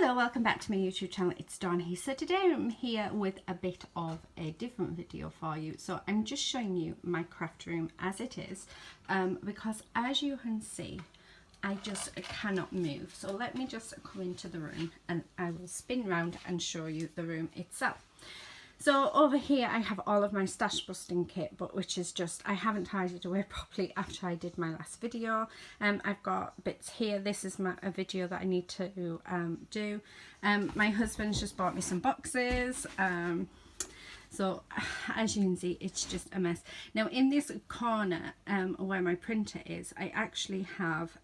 Hello, welcome back to my YouTube channel. It's Dawn here. So today I'm here with a bit of a different video for you. So I'm just showing you my craft room as it is, because as you can see, I just cannot move. So let me just come into the room and I will spin round and show you the room itself. So over here I have all of my stash busting kit, but which is just, I haven't tidied away properly after I did my last video. I've got bits here. This is a video that I need to do. My husband's just bought me some boxes. So as you can see, it's just a mess. Now in this corner where my printer is, I actually have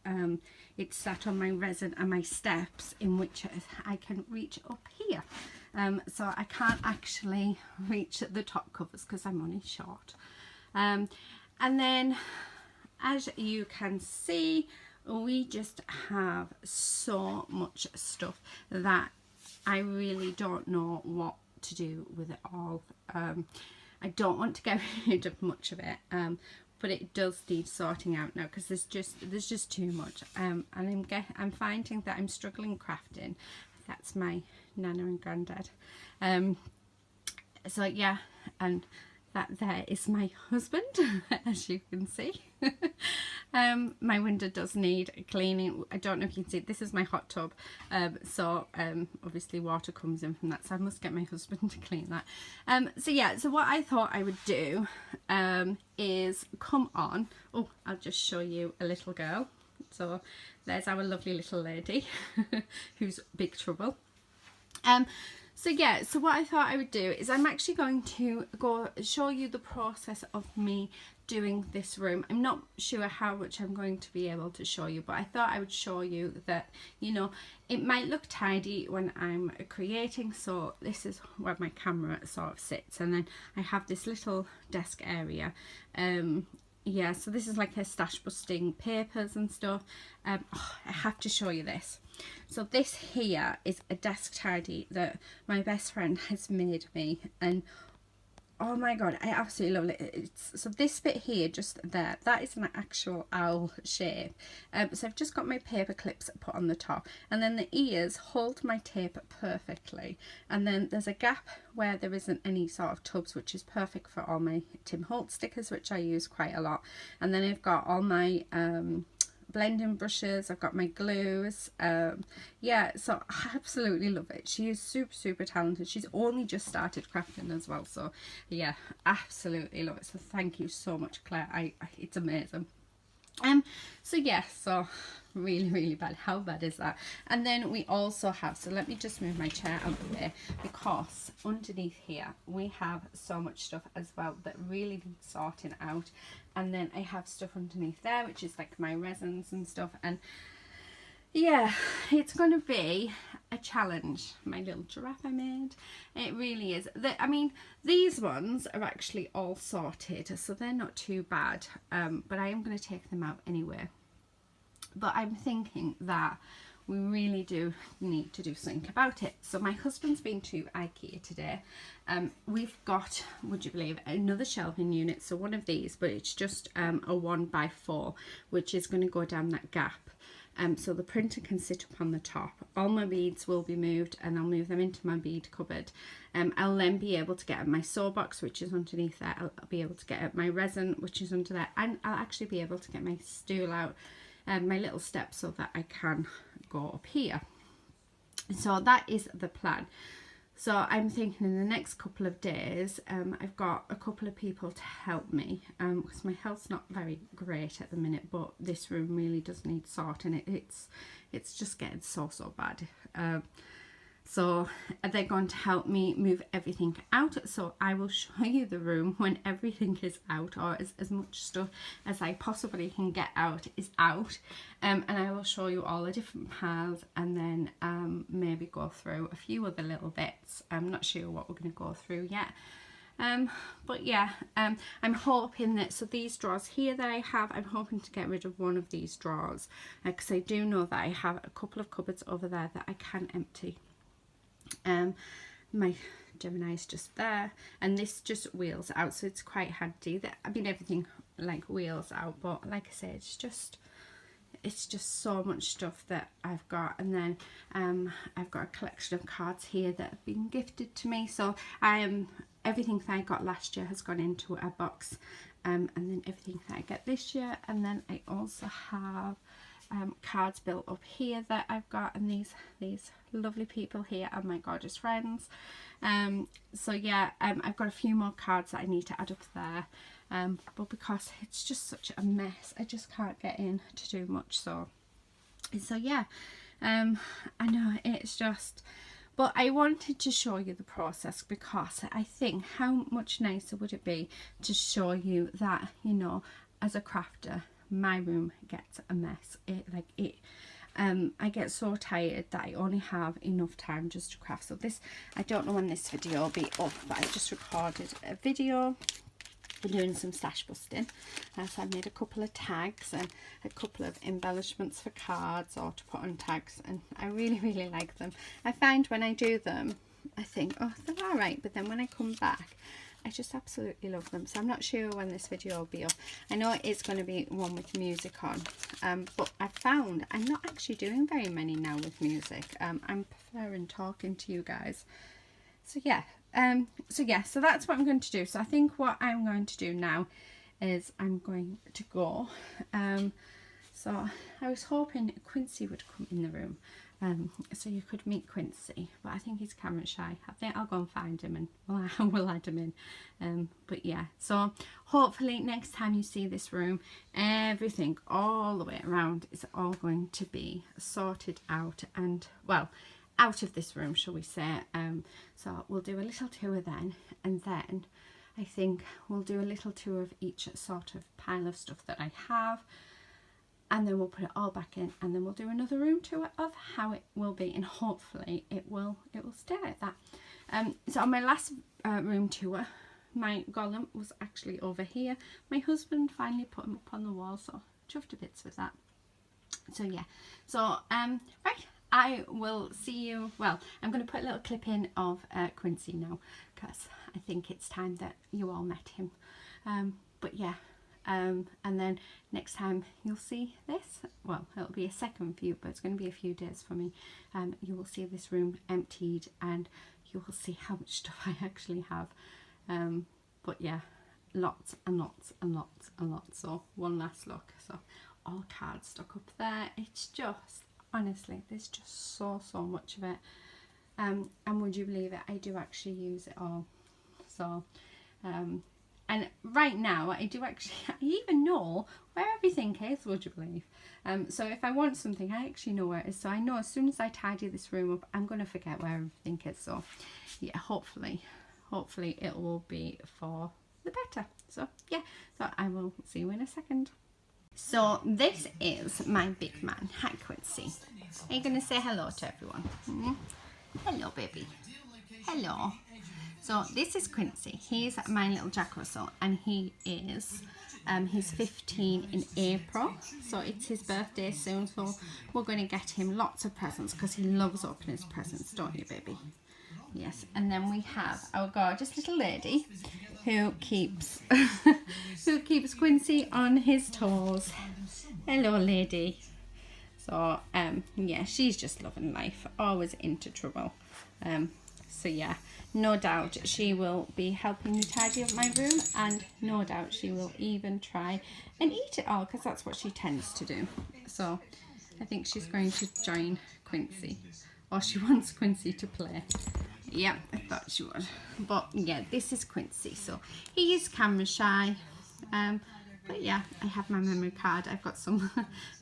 it sat on my resin and my steps, in which I can reach up here. So I can't actually reach the top covers because I'm only short. And then as you can see, we just have so much stuff that I really don't know what to do with it all. I don't want to get rid of much of it, but it does need sorting out now because there's just too much. And I'm finding that I'm struggling crafting. That's my nana and granddad. So yeah, and that there is my husband, as you can see. My window does need cleaning. I don't know if you can see, this is my hot tub. So obviously water comes in from that, so I must get my husband to clean that. So yeah, so what I thought I would do is come on. Oh, I'll just show you a little girl. So there's our lovely little lady who's big trouble. So yeah, so what I thought I would do is I'm actually going to go show you the process of me doing this room. I'm not sure how much I'm going to be able to show you, but I thought I would show you that, you know, it might look tidy when I'm creating. So this is where my camera sort of sits, and then I have this little desk area. Yeah, so this is like a stash busting papers and stuff. I have to show you this. So this here is a desk tidy that my best friend has made me, and oh my god, I absolutely love it. So this bit here, just there, that is an actual owl shape. So I've just got my paper clips put on the top, and then the ears hold my tape perfectly, and then there's a gap where there isn't any sort of tubs, which is perfect for all my Tim Holtz stickers, which I use quite a lot. And then I've got all my blending brushes, I've got my glues. Yeah, so I absolutely love it. She is super talented. She's only just started crafting as well, so yeah, absolutely love it. So thank you so much, Claire. It's amazing. So yeah, so really bad. How bad is that? And then we also have, so let me just move my chair out of there, because underneath here we have so much stuff as well that really needs sorting out. And then I have stuff underneath there, which is like my resins and stuff. And yeah, it's going to be a challenge. My little giraffe I made. It really is. I mean, these ones are actually all sorted, so they're not too bad. But I am going to take them out anyway. But I'm thinking that we really do need to do something about it. So my husband's been to IKEA today. We've got, would you believe, another shelving unit. So one of these, but it's just a 1x4, which is going to go down that gap. So the printer can sit up on the top. All my beads will be moved, and I'll move them into my bead cupboard. I'll then be able to get at my sew box, which is underneath there. I'll be able to get at my resin, which is under there. And I'll actually be able to get my stool out, my little steps, so that I can go up here. So that is the plan. So I'm thinking in the next couple of days, I've got a couple of people to help me, because my health's not very great at the minute, but this room really does need sorting. It's just getting so bad. So they're going to help me move everything out. So I will show you the room when everything is out, or as much stuff as I possibly can get out is out. And I will show you all the different piles, and then maybe go through a few other little bits. I'm not sure what we're going to go through yet. But yeah, I'm hoping that, so these drawers here that I have, I'm hoping to get rid of one of these drawers, because I do know that I have a couple of cupboards over there that I can empty. My Gemini is just there, and this just wheels out, so it's quite handy. That, I mean, everything like wheels out, but like I say, it's just it's just so much stuff that I've got. And then I've got a collection of cards here that have been gifted to me. So everything that I got last year has gone into a box, and then everything that I get this year. And then I also have cards built up here that I've got, and these lovely people here are my gorgeous friends. So yeah, I've got a few more cards that I need to add up there, but because it's just such a mess, I just can't get in to do much. So yeah, I know it's just, but I wanted to show you the process, because I think how much nicer would it be to show you that, you know, as a crafter, my room gets a mess. I get so tired that I only have enough time just to craft. So this, I don't know when this video will be up, but I just recorded a video. Been doing some stash busting, so I made a couple of tags and a couple of embellishments for cards or to put on tags, and I really like them. I find when I do them, I think, oh, they're all right, but then when I come back, I just absolutely love them. So I'm not sure when this video will be up. I know it's going to be one with music on, but I found I'm not actually doing very many now with music. I'm preferring talking to you guys. So yeah, so that's what I'm going to do. So I think what I'm going to do now is I'm going to go. So I was hoping Quincy would come in the room, so you could meet Quincy, but I think he's camera shy. I think I'll go and find him and we'll add him in. But yeah, so hopefully next time you see this room, everything all the way around is all going to be sorted out, and well, out of this room, shall we say. So we'll do a little tour then, and then I think we'll do a little tour of each sort of pile of stuff that I have, and then we'll put it all back in, and then we'll do another room tour of how it will be, and hopefully it will stay like that. So on my last room tour, my golem was actually over here. My husband finally put him up on the wall, so chuffed to bits with that. So yeah, so right, I will see you. Well, I'm going to put a little clip in of Quincy now, because I think it's time that you all met him. But yeah, and then next time you'll see this, well, it'll be a second view, but it's going to be a few days for me. You will see this room emptied, and you will see how much stuff I actually have. But yeah, lots and lots and lots and lots. So one last look. So all cards stuck up there. It's just, honestly, there's just so much of it. And would you believe it, I do actually use it all. So and right now I do actually, I even know where everything is, would you believe? So if I want something, I actually know where it is. So I know as soon as I tidy this room up, I'm going to forget where everything is. So yeah, hopefully it will be for the better. So yeah, so I will see you in a second. So this is my big man. Hi Quincy. Are you going to say hello to everyone? Hello baby. Hello. So this is Quincy. He's my little Jack Russell, and he is he's 15 in April, so it's his birthday soon, so we're going to get him lots of presents because he loves opening his presents, don't you baby? Yes. And then we have our gorgeous little lady who keeps who keeps Quincy on his toes. Hello lady. So yeah, she's just loving life, always into trouble. So yeah, no doubt she will be helping me tidy up my room, and no doubt she will even try and eat it all, because that's what she tends to do. So I think she's going to join Quincy, or she wants Quincy to play. Yeah, I thought she would. But yeah, this is Quincy. So he is camera shy. But yeah, I have my memory card. I've got some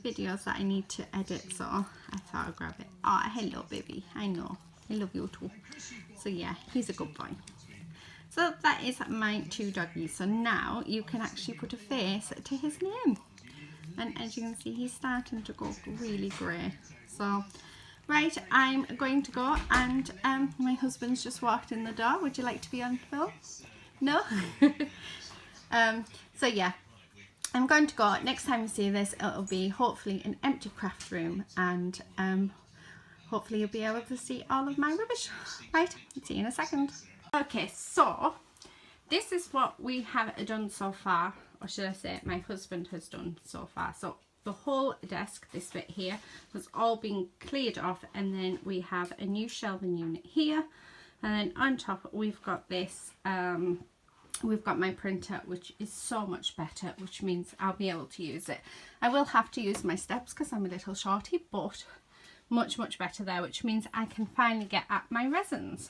videos that I need to edit, so I thought I'd grab it. Oh, hello baby. I know. I love you too. So yeah, he's a good boy. So that is my two doggies. So now you can actually put a face to his name. And as you can see, he's starting to go really grey. So, right, I'm going to go, and my husband's just walked in the door. Would you like to be on film? No? So yeah, I'm going to go. Next time you see this, it'll be hopefully an empty craft room, and hopefully you'll be able to see all of my rubbish. Right, see you in a second. Okay, so this is what we have done so far, or should I say my husband has done so far. So the whole desk, this bit here, has all been cleared off, and then we have a new shelving unit here, and then on top we've got this, we've got my printer, which is so much better, which means I'll be able to use it. I will have to use my steps because I'm a little shorty, but much better there, which means I can finally get at my resins.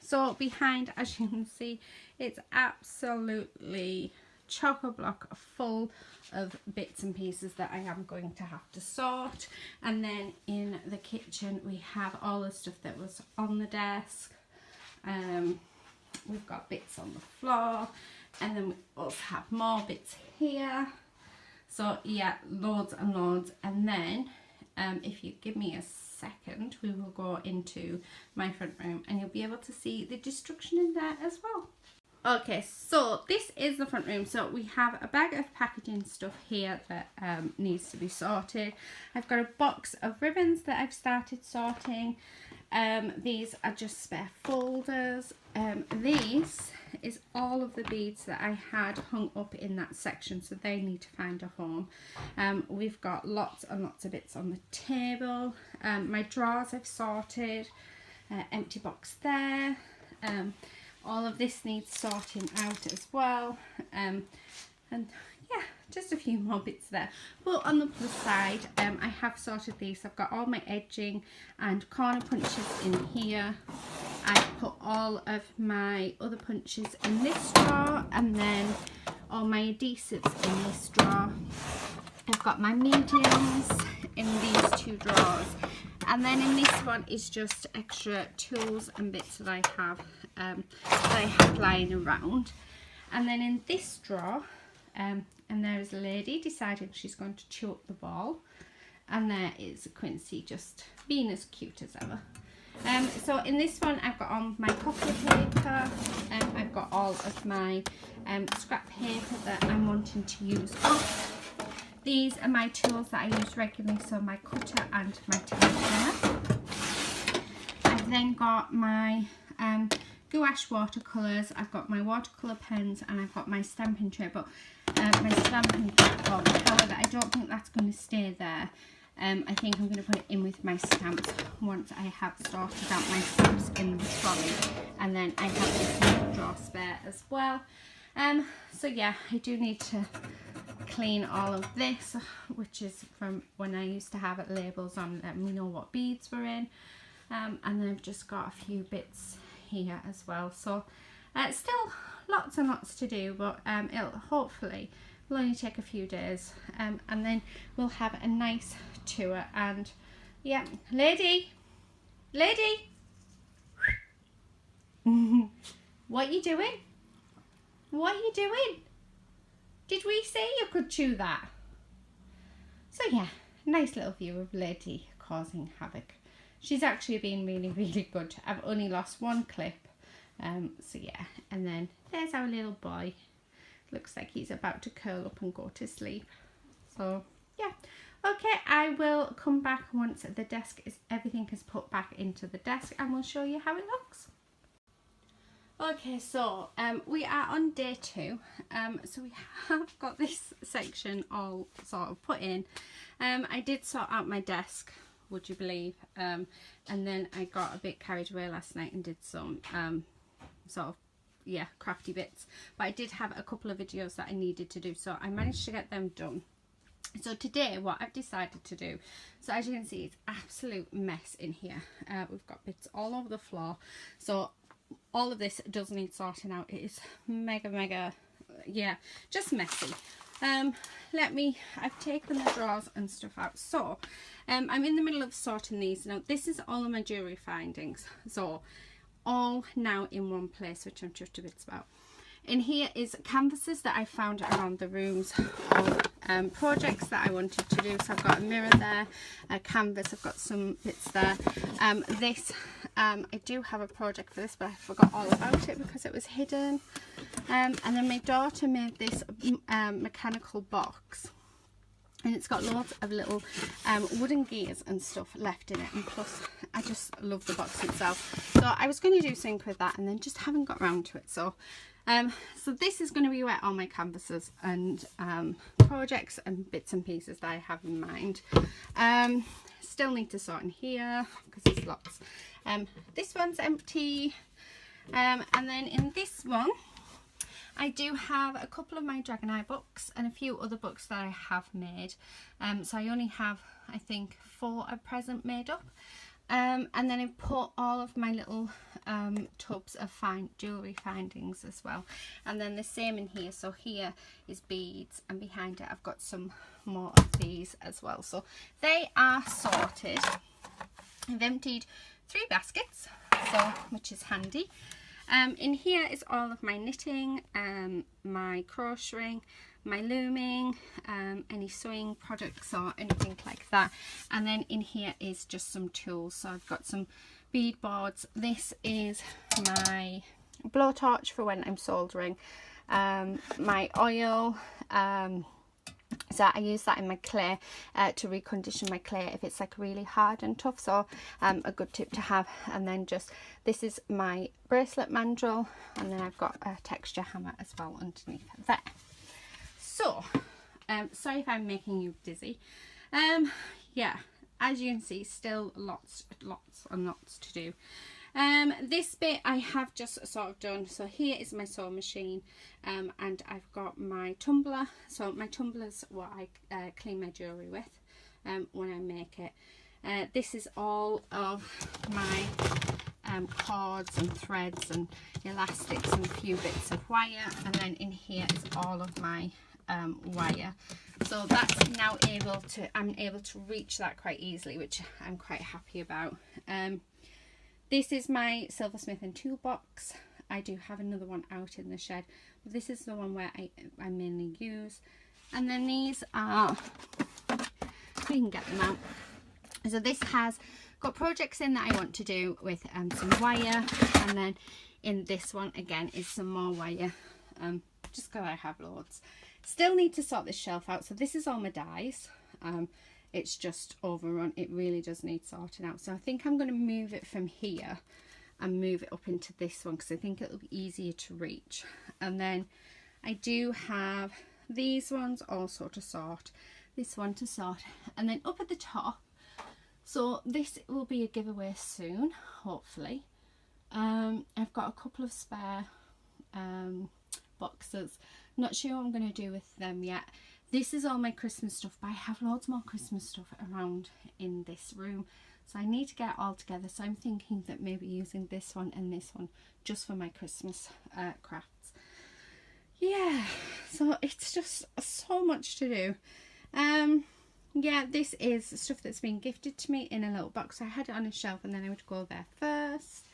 So behind, as you can see, it's absolutely chock-a-block full of bits and pieces that I am going to have to sort. And then in the kitchen we have all the stuff that was on the desk. We've got bits on the floor, and then we also have more bits here. So yeah, loads and loads. And then if you give me a second, we will go into my front room and you'll be able to see the destruction in there as well. Okay, so this is the front room. So we have a bag of packaging stuff here that needs to be sorted. I've got a box of ribbons that I've started sorting. These are just spare folders. This is all of the beads that I had hung up in that section, so they need to find a home. We've got lots and lots of bits on the table. My drawers I've sorted, empty box there. All of this needs sorting out as well, and yeah, just a few more bits there. But on the plus side, I have sorted these. I've got all my edging and corner punches in here. I put all of my other punches in this drawer, and then all my adhesives in this drawer. I've got my mediums in these two drawers, and then in this one is just extra tools and bits that I have lying around. And then in this drawer, and there is a lady deciding she's going to chew up the ball, and there is Quincy just being as cute as ever. So in this one I've got on my coffee paper, I've got all of my scrap paper that I'm wanting to use up. These are my tools that I use regularly, so my cutter and my trimmer. I've then got my gouache watercolours, I've got my watercolour pens, and I've got my stamping tray, but my stamping platform, however, I don't think that's going to stay there. I think I'm going to put it in with my stamps once I have sorted out my stamps in the trolley, and then I have this little drawer spare as well. So yeah, I do need to clean all of this, which is from when I used to have labels on let me know what beads were in, and then I've just got a few bits here as well. So still lots and lots to do, but it'll hopefully will only take a few days, and then we'll have a nice tour. And yeah, lady what you doing? What are you doing? Did we say you could chew that? So yeah, nice little view of Lady causing havoc. She's actually been really good. I've only lost one clip. So yeah, and then there's our little boy. Looks like he's about to curl up and go to sleep. So yeah, okay, I will come back once the desk is, everything is put back into the desk, and we'll show you how it looks. Okay, so we are on day 2. So we have got this section all sort of put in. I did sort out my desk, would you believe, and then I got a bit carried away last night and did some sort of, yeah, crafty bits, but I did have a couple of videos that I needed to do, so I managed to get them done. So today what I've decided to do, so as you can see, it's absolute mess in here. We've got bits all over the floor, so all of this does need sorting out. It is mega, yeah, just messy. I've taken the drawers and stuff out. So I'm in the middle of sorting these. Now this is all of my jewellery findings, so all now in one place, which I'm chuffed a bit about. In here is canvases that I found around the rooms of projects that I wanted to do. So I've got a mirror there, a canvas, I've got some bits there. I do have a project for this, but I forgot all about it because it was hidden. And then my daughter made this mechanical box, and it's got lots of little wooden gears and stuff left in it, and plus I just love the box itself. So I was going to do something with that and then just haven't got around to it. So So this is going to be where all my canvases and projects and bits and pieces that I have in mind. Still need to sort in here because there's lots. This one's empty, and then in this one I do have a couple of my Dragon Eye books and a few other books that I have made. So I only have, I think, 4 at present made up. And then I've put all of my little tubs of jewellery findings as well. And then the same in here. So here is beads, and behind it I've got some more of these as well. So they are sorted. I've emptied 3 baskets, which is handy. In here is all of my knitting, my crocheting, my looming, any sewing products or anything like that. And then in here is just some tools. So I've got some bead boards. This is my blowtorch for when I'm soldering, my oil, so I use that in my clay to recondition my clay if it's like really hard and tough. So a good tip to have. And then this is my bracelet mandrel, and then I've got a texture hammer as well underneath there. So sorry if I'm making you dizzy. Yeah, as you can see, still lots and lots to do. This bit I have just sort of done. So here is my sewing machine, and I've got my tumbler. So my tumbler's what I clean my jewellery with when I make it. This is all of my cords and threads and elastics and a few bits of wire, and then in here is all of my wire. So that's now I'm able to reach that quite easily, which I'm quite happy about. This is my silversmith and toolbox. I do have another one out in the shed, but this is the one where I mainly use. And then these are, we can get them out. So this has got projects in that I want to do with some wire, and then in this one again is some more wire, just because I have loads. Still need to sort this shelf out. So this is all my dies. It's just overrun. It really does need sorting out. So I think I'm going to move it from here and move it up into this one because I think it'll be easier to reach. And then I do have these ones also to sort, this one to sort, and then up at the top. So this will be a giveaway soon, hopefully. I've got a couple of spare boxes. Not sure what I'm going to do with them yet. This is all my Christmas stuff, but I have loads more Christmas stuff around in this room. So I need to get it all together. So I'm thinking that maybe using this one and this one just for my Christmas crafts. Yeah, so it's just so much to do. Yeah, this is stuff that's been gifted to me in a little box. I had it on a shelf and then I would go there first.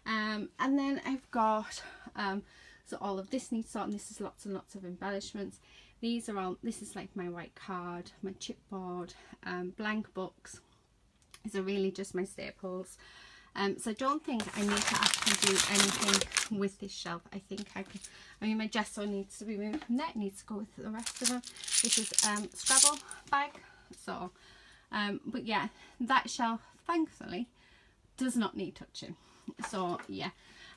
And then I've got, so all of this needs sorting. This is lots and lots of embellishments. These are all, this is like my white card, my chipboard, blank books. These are really just my staples. So I don't think I need to actually do anything with this shelf. I think I could, I mean my gesso needs to be moved from there, it needs to go with the rest of them. This is Scrabble bag. So, but yeah, that shelf thankfully does not need touching. So yeah.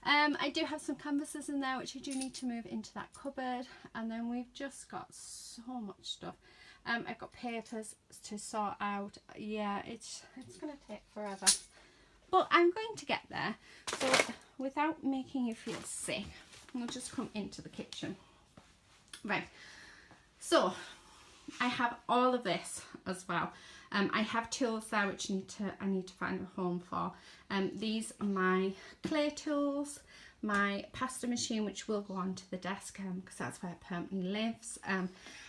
I do have some canvases in there which I do need to move into that cupboard, and then we've just got so much stuff. I've got papers to sort out. Yeah, it's going to take forever, but I'm going to get there. So without making you feel sick, we'll just come into the kitchen. Right, so I have all of this as well. I have tools there which I need to find a home for. These are my clay tools, my pasta machine which will go onto the desk because that's where it permanently lives.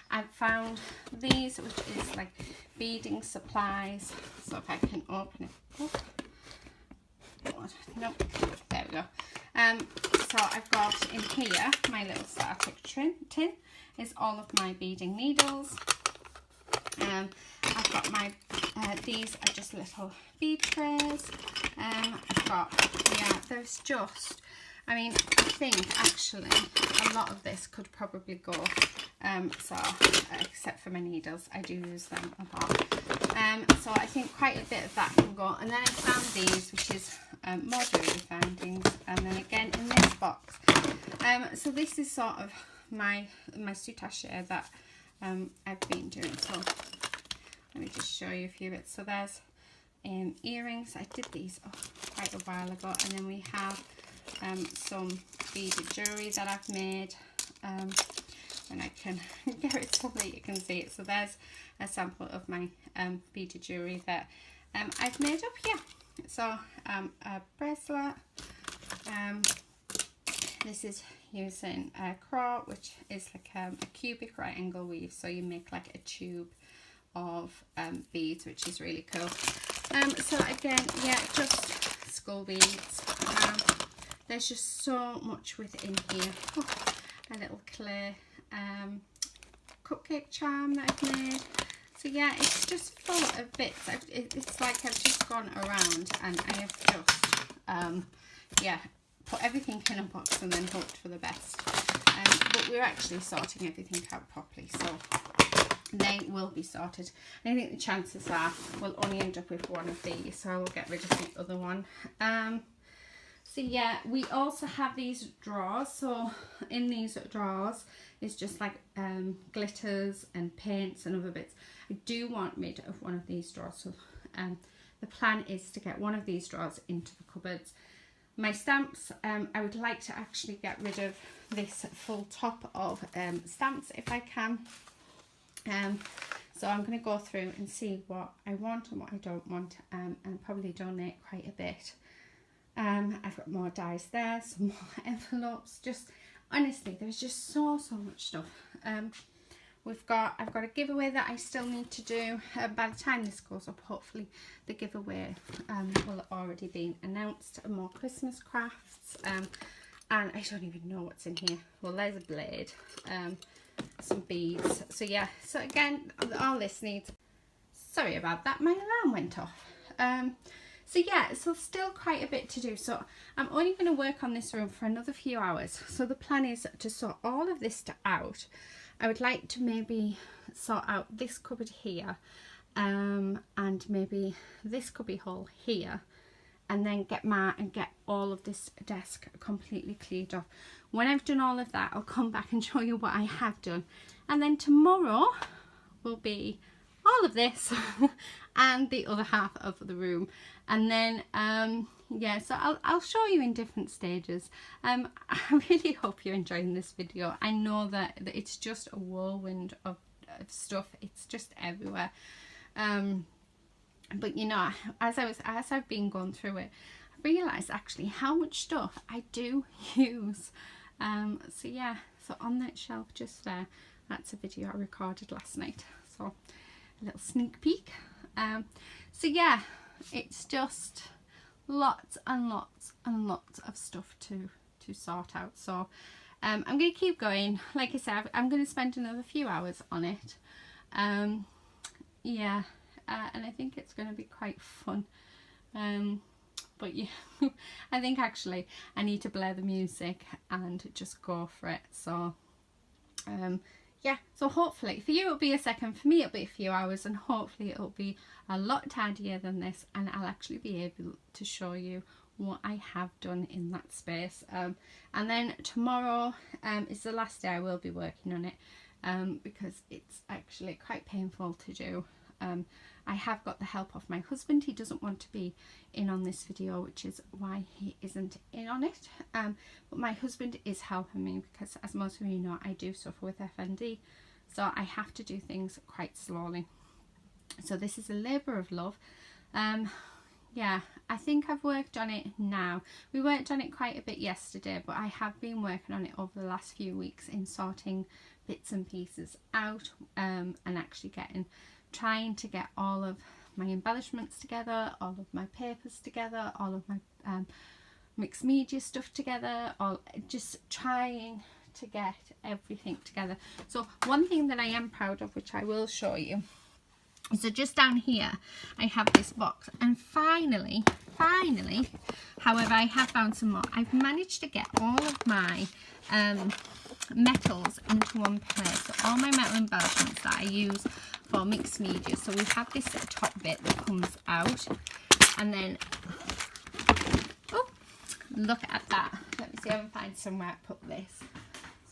I've found these, which is like beading supplies. So if I can open it up. Nope, there we go. So I've got in here my little starter tin is all of my beading needles. I've got my, these are just little bead trays. I've got, yeah, there's just I mean, I think actually a lot of this could probably go, except for my needles, I do use them a lot. So I think quite a bit of that can go. And then I found these, which is more jewellery findings, and then again in this box. So this is sort of my soutache that I've been doing. So let me just show you a few bits. So there's earrings. I did these quite a while ago, and then we have some beaded jewellery that I've made, and I can get it so that you can see it. So there's a sample of my beaded jewellery that I've made up here. So a bracelet, this is using a crow, which is like a cubic right angle weave, so you make like a tube of beads, which is really cool. So again, yeah, just skull beads. There's just so much within here. A little clay cupcake charm that I've made. So yeah, it's just full of bits. It's like I've just gone around and I have just yeah, put everything in a box and then hoped for the best. But we're actually sorting everything out properly, so they will be sorted. And I think the chances are we'll only end up with one of these, so I will get rid of the other one. So yeah, we also have these drawers. So in these drawers is just like glitters and paints and other bits. I do want rid of one of these drawers, so the plan is to get one of these drawers into the cupboards. My stamps, I would like to actually get rid of this full top of stamps if I can. So I'm going to go through and see what I want and what I don't want, and probably donate quite a bit. I've got more dies there, some more envelopes. Just honestly, there's just so much stuff. I've got a giveaway that I still need to do. By the time this goes up, hopefully the giveaway will have already been announced. More Christmas crafts, and I don't even know what's in here. Well, there's a blade, some beads. So yeah, so again, all this needs, sorry about that, my alarm went off. So yeah, so still quite a bit to do. So I'm only going to work on this room for another few hours. So the plan is to sort all of this out. I would like to maybe sort out this cupboard here, and maybe this cubby hole here, and then get all of this desk completely cleared off. When I've done all of that, I'll come back and show you what I have done. And then tomorrow will be all of this and the other half of the room. And then yeah, so I'll show you in different stages. I really hope you're enjoying this video. I know that it's just a whirlwind of stuff. It's just everywhere. But you know, as I've been going through it, I realised actually how much stuff I do use. So yeah, so on that shelf just there, that's a video I recorded last night. So a little sneak peek. So yeah, it's just lots and lots and lots of stuff to sort out. So I'm going to keep going. Like I said, I'm going to spend another few hours on it. Yeah, and I think it's going to be quite fun. But yeah, I think actually I need to blare the music and just go for it. So yeah, so hopefully for you it'll be a second, for me it'll be a few hours, and hopefully it'll be a lot tidier than this, and I'll actually be able to show you what I have done in that space. And then tomorrow is the last day I will be working on it, because it's actually quite painful to do. I have got the help of my husband. He doesn't want to be in on this video, which is why he isn't in on it. But my husband is helping me because, as most of you know, I do suffer with FND, so I have to do things quite slowly. So this is a labour of love. Yeah, I think I've worked on it now. We worked on it quite a bit yesterday, but I have been working on it over the last few weeks in sorting bits and pieces out, and actually trying to get all of my embellishments together, all of my papers together, all of my mixed media stuff together, just trying to get everything together. So one thing that I am proud of, which I will show you, so just down here I have this box, and finally finally, however, I have found some more. I've managed to get all of my metals into one place. So all my metal embellishments that I use for mixed media. So we have this top bit that comes out, and then, oh, look at that. Let me see if I can find somewhere I put this.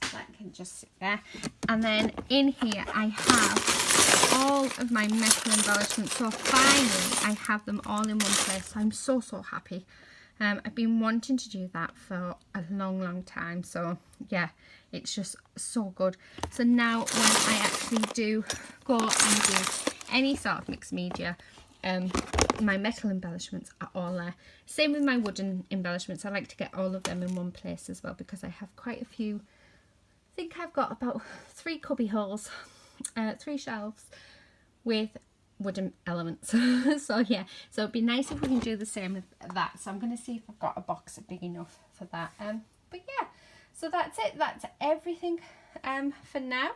So that can just sit there. And then in here I have all of my metal embellishments. So finally I have them all in one place. So I'm so happy. I've been wanting to do that for a long time. So yeah, it's just so good. So now when I actually do go and do any sort of mixed media, my metal embellishments are all there. Same with my wooden embellishments. I like to get all of them in one place as well, because I have quite a few. I think I've got about 3 cubby holes, 3 shelves with wooden elements. So yeah, so it'd be nice if we can do the same with that. So I'm going to see if I've got a box big enough for that. But yeah, so that's it. That's everything for now.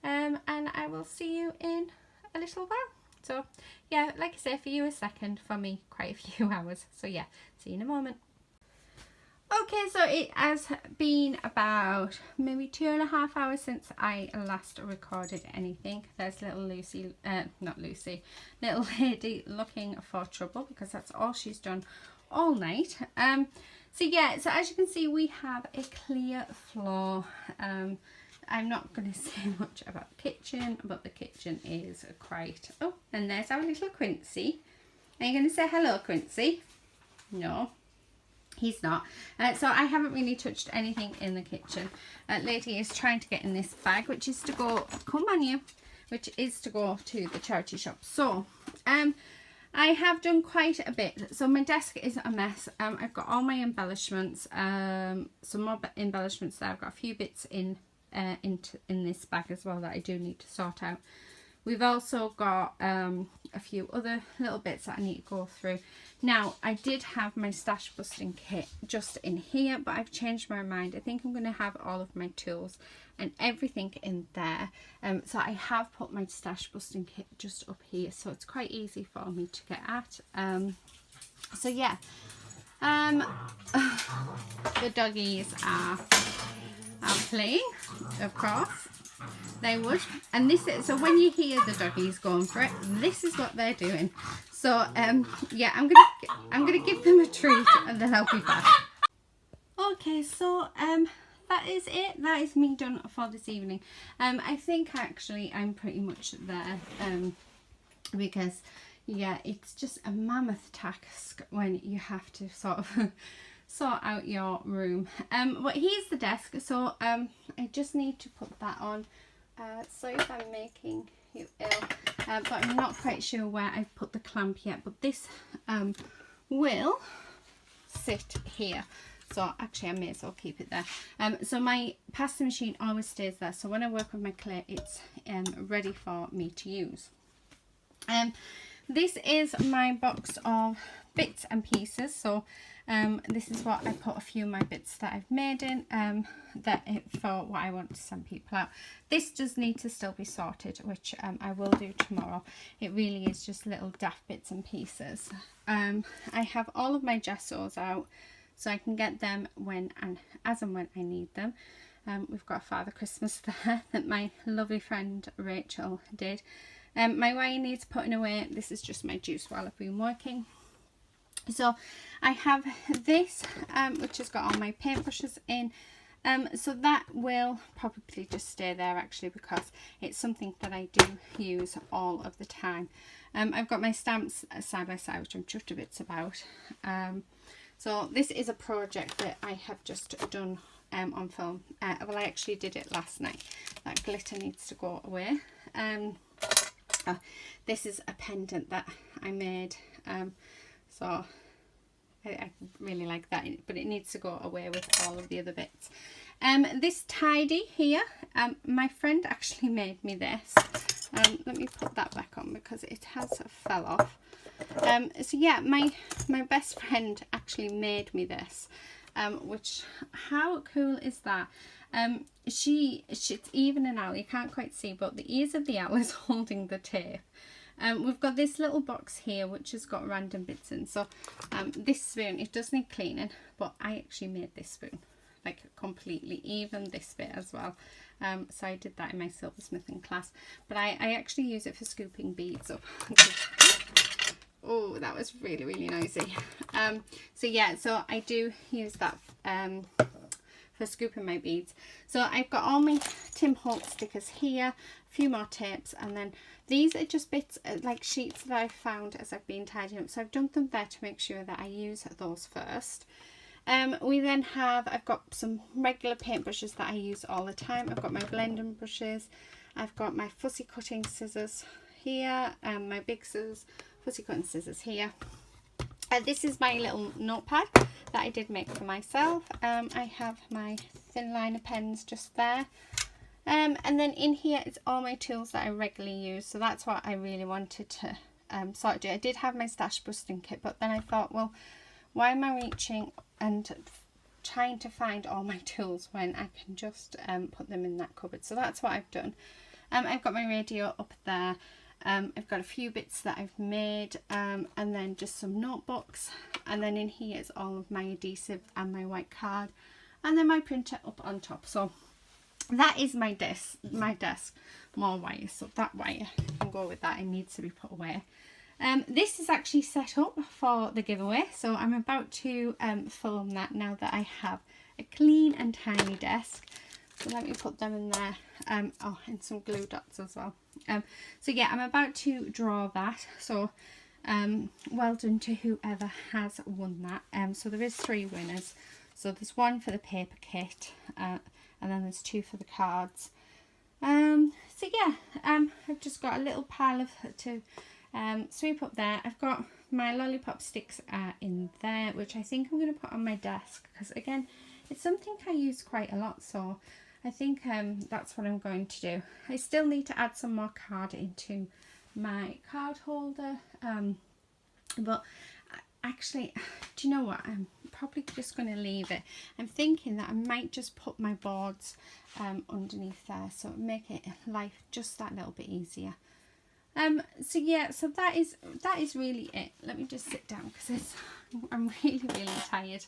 And I will see you in a little while. So yeah, like I say, for you a second, for me quite a few hours. So yeah, see you in a moment. Okay, so it has been about maybe 2.5 hours since I last recorded anything. There's little Lucy, not Lucy, little lady looking for trouble, because that's all she's done all night. So yeah, so as you can see, we have a clear floor. I'm not going to say much about the kitchen, but the kitchen is quite... Oh, and there's our little Quincy. Are you going to say hello, Quincy? No. He's not. So I haven't really touched anything in the kitchen. Lady is trying to get in this bag, which is to go, come on you, which is to go to the charity shop. So I have done quite a bit. So my desk is a mess. I've got all my embellishments, some more embellishments there. I've got a few bits in this bag as well that I do need to sort out. We've also got a few other little bits that I need to go through. Now, I did have my stash busting kit just in here, but I've changed my mind. I think I'm going to have all of my tools and everything in there. So I have put my stash busting kit just up here, so it's quite easy for me to get at. So yeah, the doggies are playing, of course. They would, and this is, so when you hear the doggies going for it, this is what they're doing. So yeah, I'm gonna give them a treat and then I'll be back. Okay, so that is it. That is me done for this evening. I think actually I'm pretty much there, because yeah, it's just a mammoth task when you have to sort of sort out your room. But here's the desk. So I just need to put that on. Sorry if I'm making you ill, but I'm not quite sure where I've put the clamp yet, but this will sit here. So actually I may as well keep it there. So my pasta machine always stays there, so when I work with my clay, it's ready for me to use. This is my box of bits and pieces. So this is what I put a few of my bits that I've made in, for what I want to send people out. This does need to still be sorted, which I will do tomorrow. It really is just little daft bits and pieces. I have all of my gessos out, so I can get them when and as and when I need them. We've got a Father Christmas there that my lovely friend Rachel did. My wire needs putting away. This is just my juice while I've been working. So I have this, which has got all my paintbrushes in. So that will probably just stay there actually, because it's something that I do use all of the time. I've got my stamps side by side, which I'm chuffed a bit about. So this is a project that I have just done on film. Well, I actually did it last night. That glitter needs to go away. This is a pendant that I made. So I really like that, but it needs to go away with all of the other bits. This tidy here, my friend actually made me this. Let me put that back on because it has fell off. So yeah, my best friend actually made me this, which, how cool is that? It's even an owl, you can't quite see, but the ears of the owl is holding the tape. We've got this little box here which has got random bits in. So this spoon, it does need cleaning, but I actually made this spoon like completely, even this bit as well. So I did that in my silversmithing class, but I actually use it for scooping beads up. Oh, that was really, really noisy. So yeah, so I do use that for scooping my beads. So I've got all my Tim Holtz stickers here, a few more tapes, and then these are just bits like sheets that I've found as I've been tidying up. So I've dumped them there to make sure that I use those first. We then have, I've got some regular paintbrushes that I use all the time. I've got my blending brushes. I've got my fussy cutting scissors here, and my big scissors, fussy cutting scissors here. This is my little notepad that I did make for myself. I have my thin liner pens just there. And then in here it's all my tools that I regularly use. So that's what I really wanted to sort of do. I did have my stash busting kit, but then I thought, well, why am I reaching and trying to find all my tools when I can just put them in that cupboard? So that's what I've done. I've got my radio up there. I've got a few bits that I've made, and then just some notebooks, and then in here is all of my adhesive and my white card, and then my printer up on top. So that is my desk. More wire, so that wire can go with that. It needs to be put away. This is actually set up for the giveaway, so I'm about to film that now that I have a clean and tiny desk. So let me put them in there. Oh, and some glue dots as well. So yeah, I'm about to draw that. So well done to whoever has won that. So there is 3 winners. So there's 1 for the paper kit, and then there's 2 for the cards. So yeah, I've just got a little pile to sweep up there. I've got my lollipop sticks in there, which I think I'm going to put on my desk, because again, it's something I use quite a lot, so I think that's what I'm going to do. I still need to add some more card into my card holder, but actually, do you know what, I'm probably just going to leave it. I'm thinking that I might just put my boards underneath there, so it'll make it life just that little bit easier. So yeah, so that is really it. Let me just sit down because I'm really tired.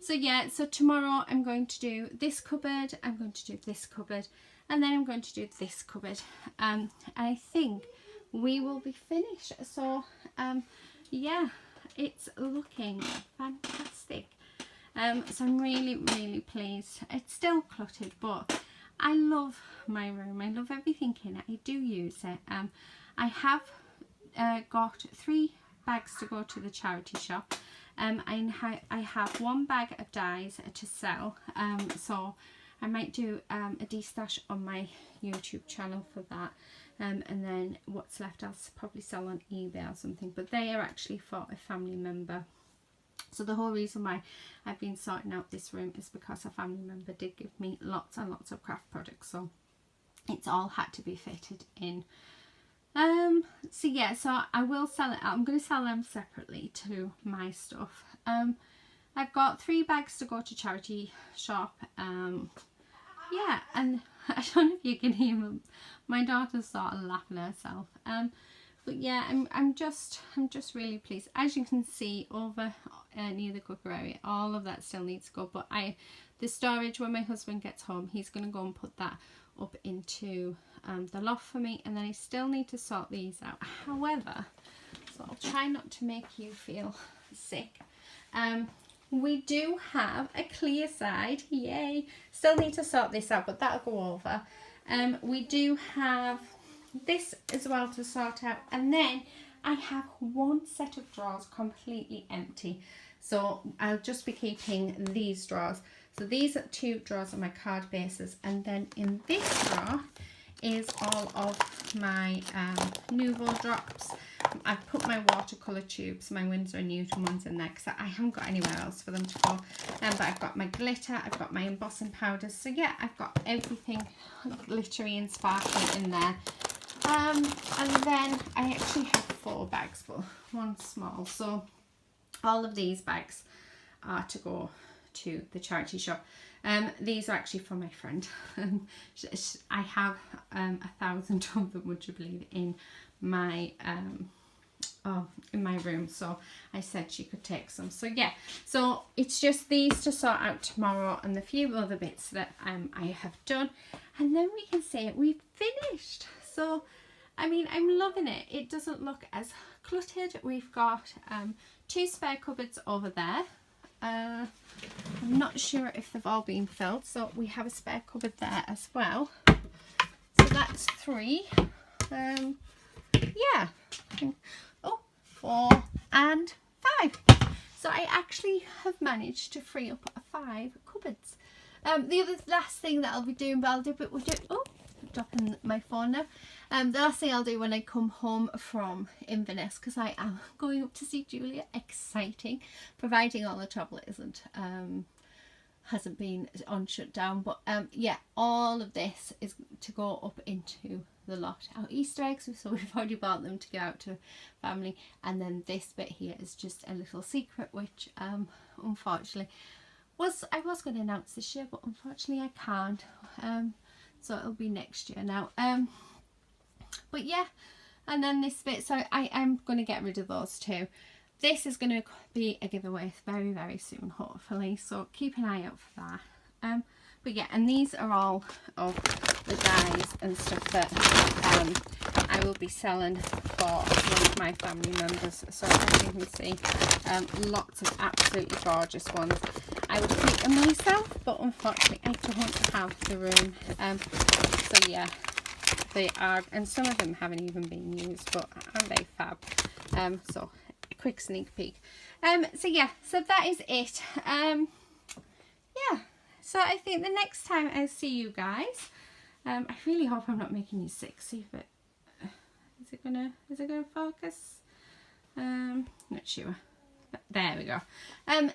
So yeah, so tomorrow I'm going to do this cupboard, I'm going to do this cupboard, and then I'm going to do this cupboard. And I think we will be finished. So yeah, it's looking fantastic. So I'm really pleased. It's still cluttered, but I love my room. I love everything in it. I do use it. I have got 3 bags to go to the charity shop. I have 1 bag of dyes to sell. So I might do a destash on my YouTube channel for that. And then what's left I'll probably sell on eBay or something. But they are actually for a family member. So the whole reason why I've been sorting out this room is because a family member did give me lots and lots of craft products. So it's all had to be fitted in. So yeah, so I will sell it out. I'm going to sell them separately to my stuff. I've got 3 bags to go to charity shop. Yeah, and I don't know if you can hear my daughter's sort of laughing herself. But yeah, I'm just really pleased. As you can see over near the cooker area, all of that still needs to go. But the storage, when my husband gets home, he's going to go and put that up into the loft for me, and then I still need to sort these out. However, so I'll try not to make you feel sick. We do have a clear side, yay! Still need to sort this out, but that'll go over. We do have this as well to sort out, and then I have 1 set of drawers completely empty, so I'll just be keeping these drawers. So these are 2 drawers of my card bases, and then in this drawer is all of my Nouveau drops. I've put my watercolour tubes, my Winsor & Newton ones in there because I haven't got anywhere else for them to go. But I've got my glitter, I've got my embossing powders. So yeah, I've got everything glittery and sparkly in there. And then I actually have 4 bags, but 1 small. So all of these bags are to go to the charity shop. These are actually for my friend. I have 1,000 of them, would you believe, in my in my room, so I said she could take some. So yeah, so it's just these to sort out tomorrow and the few other bits that I have done, and then we can say we've finished. So I mean, I'm loving it. It doesn't look as cluttered. We've got 2 spare cupboards over there. I'm not sure if they've all been filled, so we have a spare cupboard there as well. So that's 3. Yeah. Oh, 4 and 5. So I actually have managed to free up 5 cupboards. The other last thing that I'll be doing, but I'll do it. Oh, dropping my phone now. The last thing I'll do when I come home from Inverness, because I am going up to see Julia. Exciting, providing all the travel hasn't been on shutdown. But yeah, all of this is to go up into the lot. Our Easter eggs, so we've already bought them to go out to family, and then this bit here is just a little secret, which unfortunately I was going to announce this year, but unfortunately I can't. So it'll be next year now. But yeah, and then this bit, so I am going to get rid of those 2. This is going to be a giveaway very, very soon, hopefully, so keep an eye out for that. But yeah, and these are all of the dyes and stuff that I will be selling for one of my family members. So as you can see, lots of absolutely gorgeous ones. I would keep them myself, but unfortunately I don't have the room. So yeah, they are, and some of them haven't even been used, but aren't they fab? So a quick sneak peek. So yeah, so that is it. Yeah, so I think the next time I see you guys, I really hope I'm not making you sick. See if it is it gonna focus? Not sure. But there we go.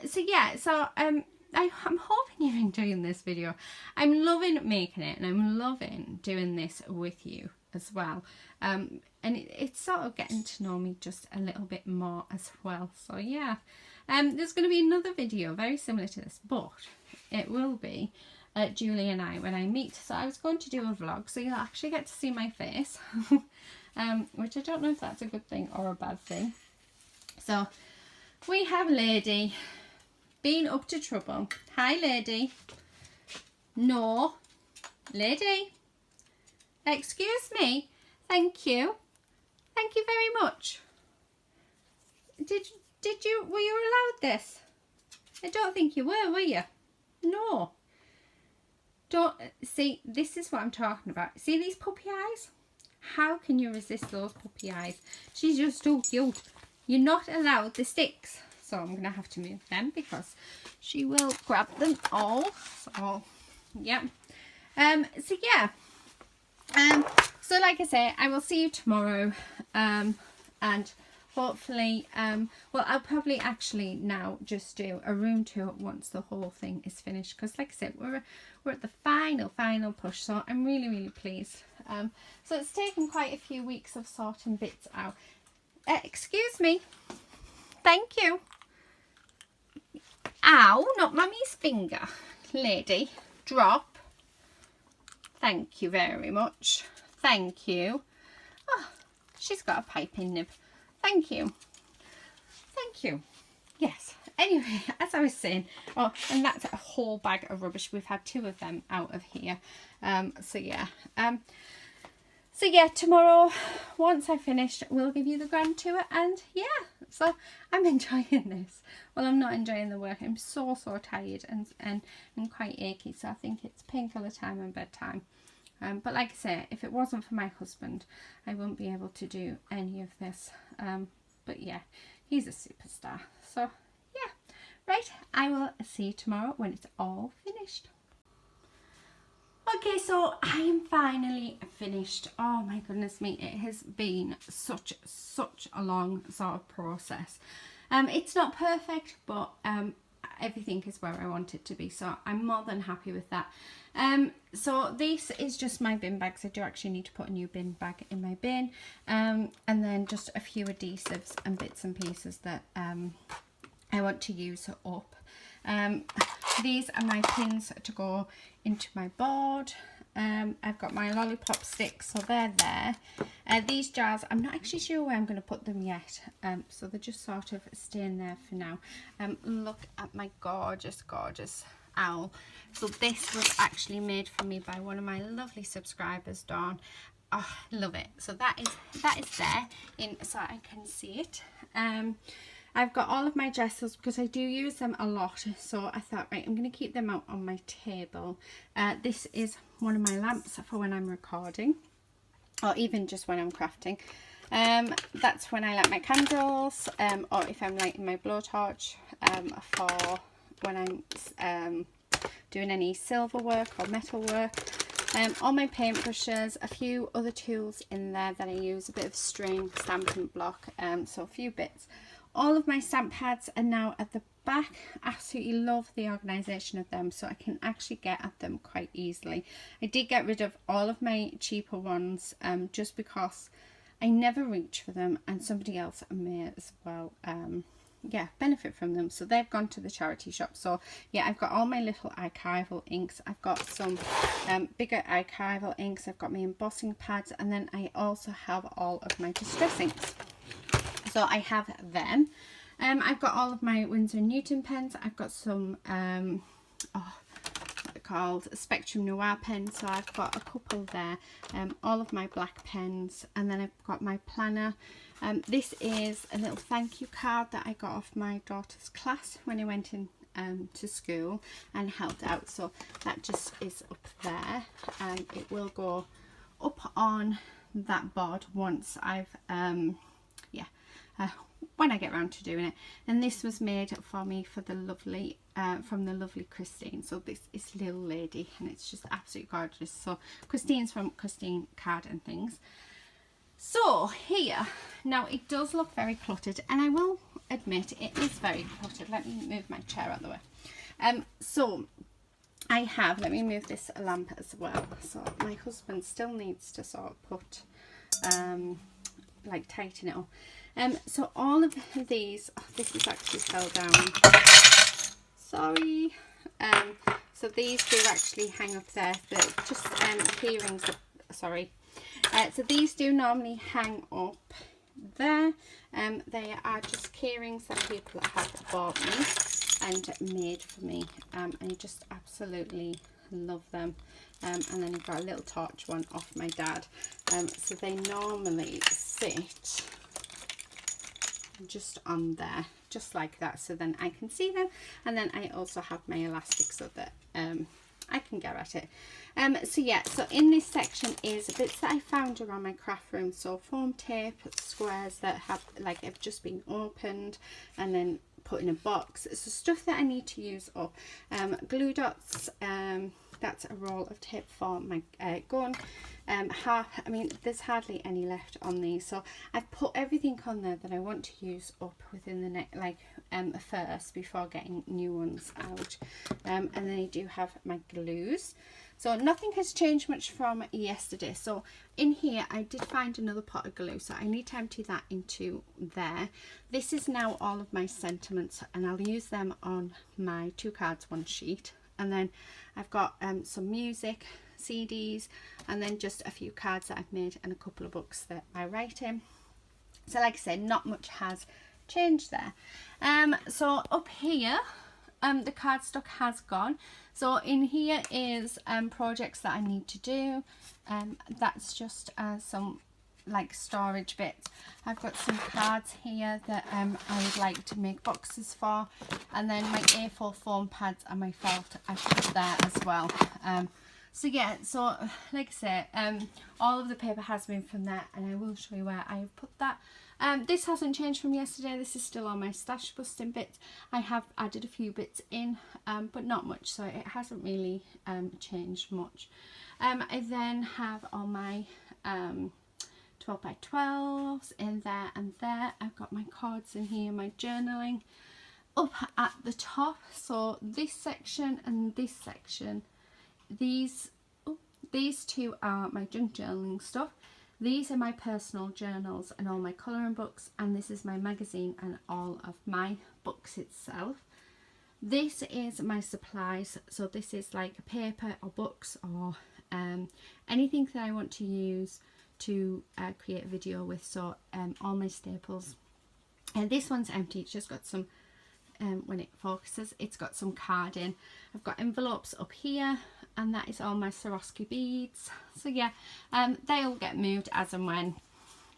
So yeah, so I'm hoping you're enjoying this video. I'm loving making it, and I'm loving doing this with you as well. And it's sort of getting to know me just a little bit more as well. So yeah, there's going to be another video very similar to this, but it will be Julie and I when I meet. So I was going to do a vlog, so you'll actually get to see my face, which I don't know if that's a good thing or a bad thing. So we have Lady been up to trouble. Hi, Lady. No. Lady. Excuse me. Thank you. Thank you very much. Were you allowed this? I don't think you were you? No. Don't, see, this is what I'm talking about. See these puppy eyes? How can you resist those puppy eyes? She's just so cute. You're not allowed the sticks. So I'm going to have to move them because she will grab them all. So, yeah. So, yeah. So, like I say, I will see you tomorrow. And hopefully, well, I'll probably actually now just do a room tour once the whole thing is finished. Because, like I said, we're at the final push. So, I'm really, really pleased. So, it's taken quite a few weeks of sorting bits out. Excuse me. Thank you. Ow, not Mummy's finger. Lady, drop. Thank you very much. Thank you. Oh, she's got a piping nib. Thank you. Thank you. Yes. Anyway, as I was saying, oh, and that's a whole bag of rubbish. We've had 2 of them out of here. So yeah. So yeah, tomorrow, once I've finished, we'll give you the grand tour, and yeah, so I'm enjoying this. Well, I'm not enjoying the work. I'm so tired and quite achy, so I think it's painkiller time and bedtime. But like I say, if it wasn't for my husband, I wouldn't be able to do any of this. But yeah, he's a superstar. So yeah, right, I will see you tomorrow when it's all finished. Okay, so I am finally finished. Oh my goodness me, it has been such a long sort of process. It's not perfect, but everything is where I want it to be, so I'm more than happy with that. So this is just my bin bags. I do actually need to put a new bin bag in my bin, and then just a few adhesives and bits and pieces that I want to use up. These are my pins to go into my board, I've got my lollipop sticks, so they're there. These jars, I'm not actually sure where I'm going to put them yet, so they're just sort of staying there for now. Look at my gorgeous, gorgeous owl. So this was actually made for me by one of my lovely subscribers, Dawn. Oh, love it. So that is there in, so I can see it. I've got all of my gestures because I do use them a lot, so I thought, right, I'm going to keep them out on my table. This is one of my lamps for when I'm recording, or even just when I'm crafting. That's when I light my candles, or if I'm lighting my blowtorch, for when I'm doing any silver work or metal work. All my paintbrushes, a few other tools in there that I use, a bit of string, stamping block, so a few bits. All of my stamp pads are now at the back. Absolutely love the organisation of them, so I can actually get at them quite easily. I did get rid of all of my cheaper ones, just because I never reach for them, and somebody else may as well yeah, benefit from them. So they've gone to the charity shop. So yeah, I've got all my little archival inks. I've got some bigger archival inks. I've got my embossing pads, and then I also have all of my distress inks. So I have them. I've got all of my Winsor & Newton pens. I've got some what are called Spectrum Noir pens, so I've got a couple there. All of my black pens, and then I've got my planner. This is a little thank you card that I got off my daughter's class when I went in to school and helped out, so that just is up there. It will go up on that board once I've when I get around to doing it. And this was made for me for the lovely from the lovely Christine. So this is Little Lady, and it's just absolutely gorgeous. So Christine's from Christine Card and Things. So here, now it does look very cluttered, and I will admit it is very cluttered. Let me move my chair out of the way. So I have, let me move this lamp as well. So my husband still needs to sort of put like tighten it up. So all of these, oh, this is actually fell down, sorry. So these do actually hang up there, they're just key rings, sorry. So these do normally hang up there. They are just key rings that people have bought me and made for me, and I just absolutely love them. And then you've got a little torch one off my dad. So they normally sit just on there, just like that, so then I can see them. And then I also have my elastic so that I can get at it. So yeah, so in this section is bits that I found around my craft room, so foam tape, squares that have just been opened and then put in a box. So stuff that I need to use up. Glue dots, that's a roll of tape for my gun. I mean, there's hardly any left on these, so I've put everything on there that I want to use up within the next, first, before getting new ones out. And then I do have my glues. So nothing has changed much from yesterday. So in here I did find another pot of glue, so I need to empty that into there. This is now all of my sentiments, and I'll use them on my 2 cards 1 sheet. And then I've got some music, CDs, and then just a few cards that I've made and a couple of books that I write in. So like I said, not much has changed there. So up here, the cardstock has gone. So in here is projects that I need to do. That's just some storage bits. I've got some cards here that I would like to make boxes for, and then my A4 foam pads and my felt I put there as well. So yeah, so like I said, all of the paper has been from there, and I will show you where I have put that. This hasn't changed from yesterday. This is still on my stash busting bit. I have added a few bits in, but not much, so it hasn't really changed much. I then have all my 12 by 12s in there and there. I've got my cards in here, my journaling up at the top. So this section and this section, these two are my junk journaling stuff. These are my personal journals and all my colouring books, and this is my magazine and all of my books itself. This is my supplies, so this is like paper or books or anything that I want to use to create a video with. So all my staples. And this one's empty. It's just got some, when it focuses, it's got some card in. I've got envelopes up here, and that is all my Swarovski beads. So yeah, they'll get moved as and when.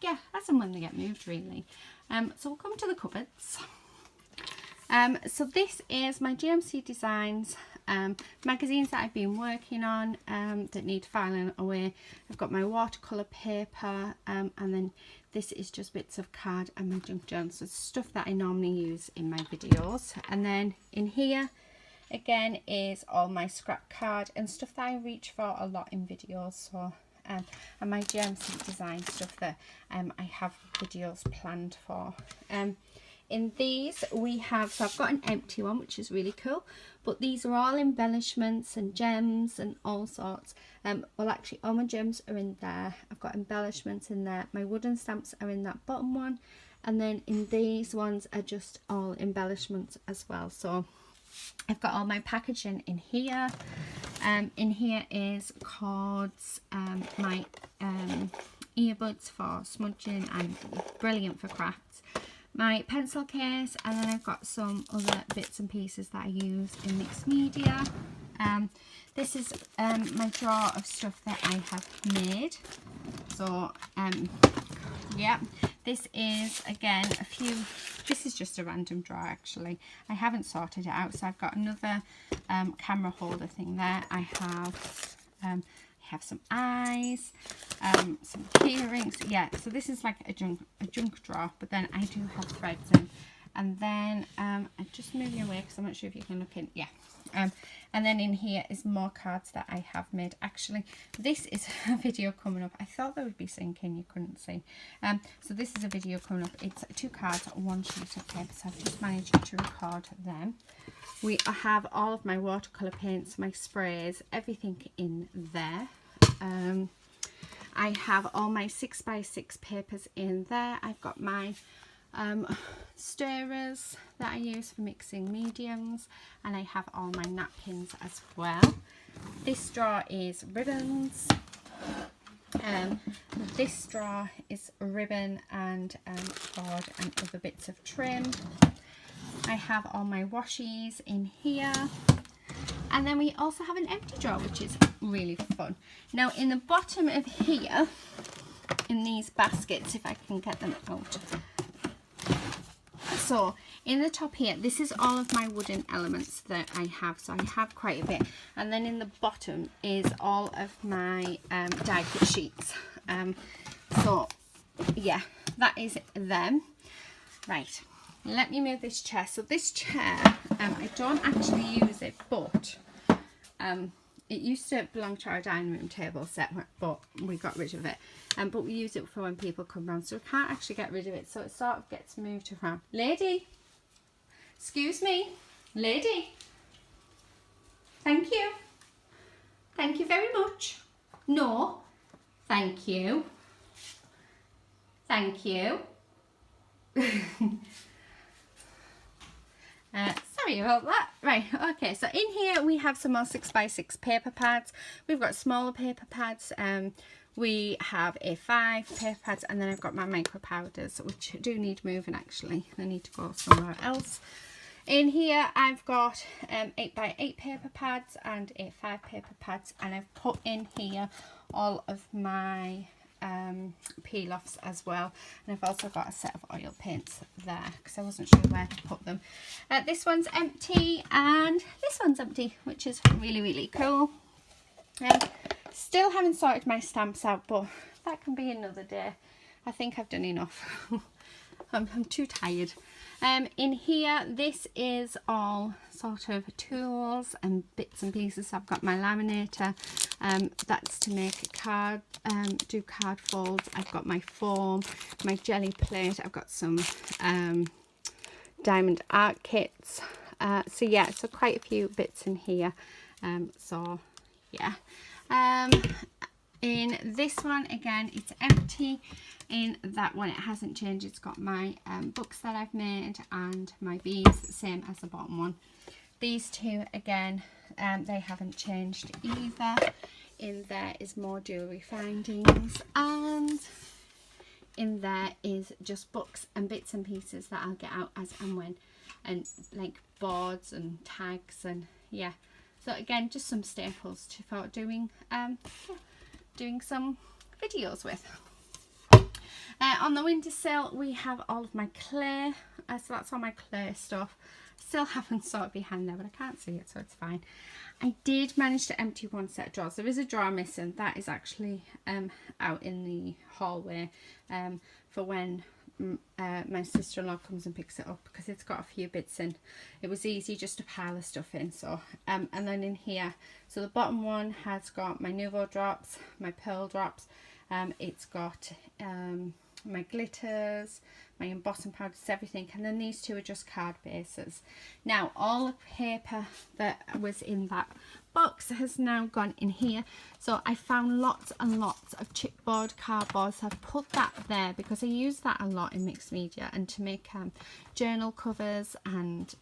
Yeah, as and when they get moved, really. So we'll come to the cupboards. So this is my GMC Designs magazines that I've been working on that need filing away. I've got my watercolour paper, and then this is just bits of card and my junk journals. So stuff that I normally use in my videos. And then in here again is all my scrap card and stuff that I reach for a lot in videos. So and my GMC Design stuff that I have videos planned for. In these we have, so I've got an empty one which is really cool, but these are all embellishments and gems and all sorts. Well, actually all my gems are in there. I've got embellishments in there. My wooden stamps are in that bottom one, and then in these ones are just all embellishments as well. So I've got all my packaging in here. In here is cords, my earbuds for smudging and brilliant for crafts, my pencil case, and then I've got some other bits and pieces that I use in mixed media. This is my drawer of stuff that I have made. So yeah, this is again a few, this is just a random drawer actually. I haven't sorted it out. So I've got another camera holder thing there. I have some eyes, some key rings. Yeah, so this is like a junk drawer, but then I do have threads in. And then I'm just moving away because I'm not sure if you can look in. Yeah. And then in here is more cards that I have made. Actually, this is a video coming up. I thought there would be syncing, you couldn't see. So this is a video coming up. It's 2 cards, 1 sheet of paper. So I've just managed to record them. We have all of my watercolour paints, my sprays, everything in there. I have all my 6x6 papers in there. I've got my stirrers that I use for mixing mediums, and I have all my napkins as well. This drawer is ribbons. This drawer is ribbon and cord and other bits of trim. I have all my washies in here, and then we also have an empty drawer, which is really fun. Now in the bottom of here, in these baskets, if I can get them out. So in the top here, this is all of my wooden elements that I have. So I have quite a bit. And then in the bottom is all of my die cut sheets. So yeah, that is them. Right, let me move this chair. So this chair, I don't actually use it, but it used to belong to our dining room table set, but we got rid of it. But we use it for when people come round, so we can't actually get rid of it. So it sort of gets moved around. Lady, excuse me, lady. Thank you. Thank you very much. No, thank you. Thank you. Sorry about that. Right, okay, so in here we have some more 6x6 paper pads. We've got smaller paper pads. We have A5 paper pads, and then I've got my micro powders, which do need moving actually. They need to go somewhere else. In here I've got 8x8 paper pads and A5 paper pads, and I've put in here all of my peel-offs as well, and I've also got a set of oil paints there because I wasn't sure where to put them. This one's empty and this one's empty, which is really cool. Still haven't sorted my stamps out, but that can be another day. I think I've done enough. I'm too tired. In here, this is all sort of tools and bits and pieces. I've got my laminator, that's to make card, do card folds. I've got my foam, my jelly plate. I've got some diamond art kits. So yeah, so quite a few bits in here. So yeah. In this one again, it's empty. In that one, it hasn't changed. It's got my books that I've made and my beads, same as the bottom one. These two again, they haven't changed either. In there is more jewellery findings, and in there is just books and bits and pieces that I'll get out as and when, and like boards and tags, and yeah. So again, just some staples for doing doing some videos with. On the windowsill we have all of my clay, so that's all my clay stuff. Still haven't sorted behind there, but I can't see it, so it's fine. I did manage to empty one set of drawers. There is a drawer missing. That is actually out in the hallway for when my sister-in-law comes and picks it up, because it's got a few bits in. It was easy just to pile the stuff in. So and then in here, so the bottom one has got my Nouveau drops, my pearl drops. It's got my glitters, my embossing powders, everything, and then these two are just card bases. Now all the paper that was in that box has now gone in here, so I found lots and lots of chipboard cardboard, so I've put that there because I use that a lot in mixed media and to make journal covers and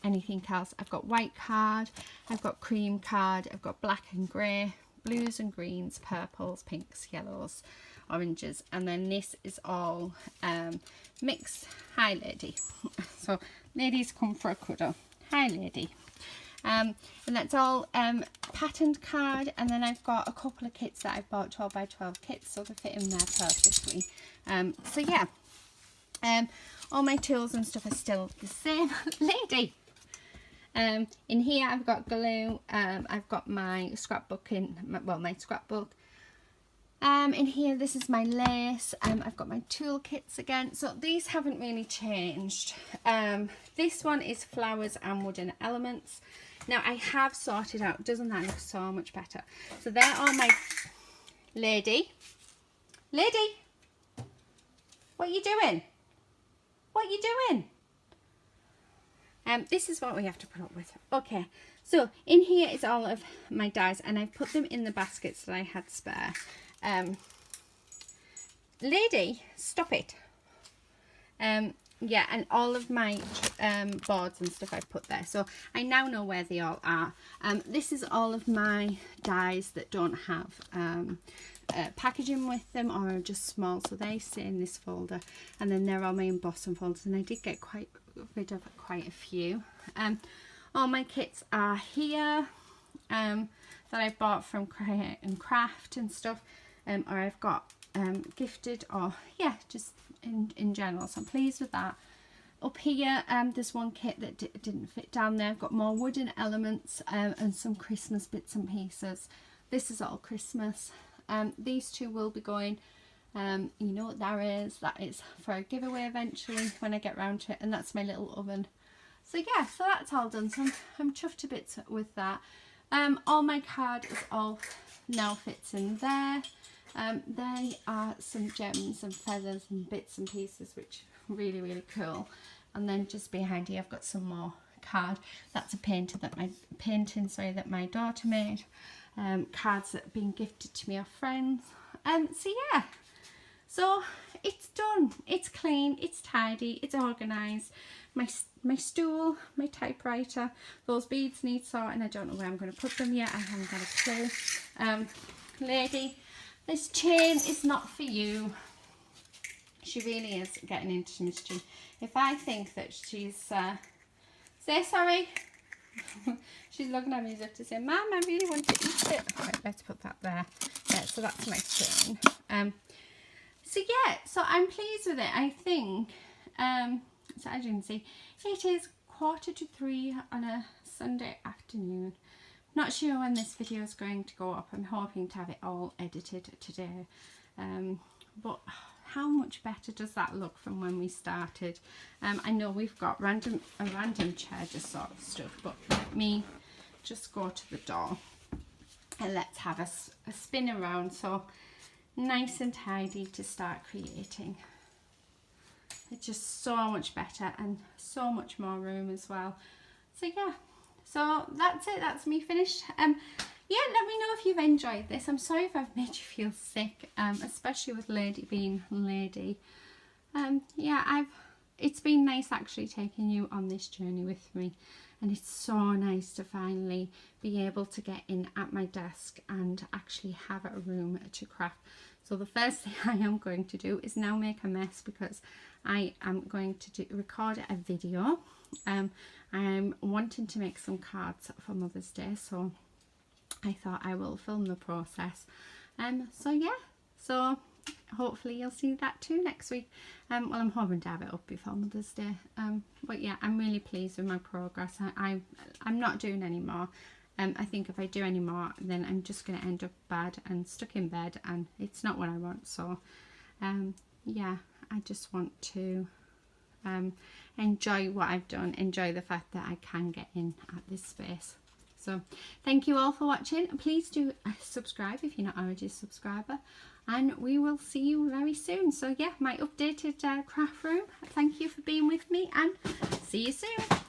anything else. I've got white card, I've got cream card, I've got black and grey, blues and greens, purples, pinks, yellows, oranges, and then this is all mixed. Hi lady. So ladies come for a cuddle. Hi lady. And that's all patterned card, and then I've got a couple of kits that I've bought, 12 by 12 kits, so they fit in there perfectly. So yeah, all my tools and stuff are still the same. Lady. In here I've got glue, I've got my scrapbook my scrapbook. In here, this is my lace. I've got my tool kits again, so these haven't really changed. This one is flowers and wooden elements. Now I have sorted out, doesn't that look so much better? So there are my lady, what are you doing? What are you doing? This is what we have to put up with. Okay, so in here is all of my dies, and I've put them in the baskets that I had spare. Lady, stop it. Yeah, and all of my boards and stuff I've put there, so I now know where they all are. This is all of my dies that don't have packaging with them or are just small, so they stay in this folder, and then they're all my embossing folders, and I did get rid of quite a few. All my kits are here that I bought from Create and Craft and stuff, or I've got gifted, or yeah, just in general, so I'm pleased with that. Up here there's one kit that didn't fit down there. I've got more wooden elements and some Christmas bits and pieces. This is all Christmas. These two will be going, you know what that is for a giveaway eventually when I get round to it, and that's my little oven. So yeah, so that's all done, so I'm chuffed to bits with that. All my card is all now fits in there. They are some gems and feathers and bits and pieces, which are really, really cool. And then just behind here I've got some more card. That's a painting that my daughter made. Cards that have been gifted to me off friends. So yeah, so it's done, it's clean, it's tidy, it's organised. My stool, my typewriter, those beads need sorting. I don't know where I'm going to put them yet, I haven't got a clue. Lady, this chain is not for you. She really is getting into mischief. If I think that she's say sorry. She's looking at me as if to say, Mum, I really want to eat it. Right, let's put that there. So that's my chain. So yeah, so I'm pleased with it. I think, so as you can see, it is 2:45 on a Sunday afternoon. Not sure when this video is going to go up. I'm hoping to have it all edited today. But how much better does that look from when we started? I know we've got a random chair just sort of stuff, but let me just go to the door and let's have a spin around. So nice and tidy to start creating. It's just so much better and so much more room as well. So yeah, so that's it, that's me finished. Yeah, let me know if you've enjoyed this. I'm sorry if I've made you feel sick, especially with Lady being Lady. Yeah, it's been nice actually taking you on this journey with me, and it's so nice to finally be able to get in at my desk and actually have a room to craft. So the first thing I am going to do is now make a mess, because I am going to record a video. I'm wanting to make some cards for Mother's Day, so I thought I will film the process. So yeah, so hopefully you'll see that too next week. Well, I'm hoping to have it up before Mother's Day. But yeah, I'm really pleased with my progress. I'm not doing any more. I think if I do any more, then I'm just going to end up bad and stuck in bed, and it's not what I want. So yeah, I just want to enjoy what I've done, enjoy the fact that I can get in at this space. So thank you all for watching. Please do subscribe if you're not already a subscriber, and we will see you very soon. So yeah, my updated craft room. Thank you for being with me, and see you soon.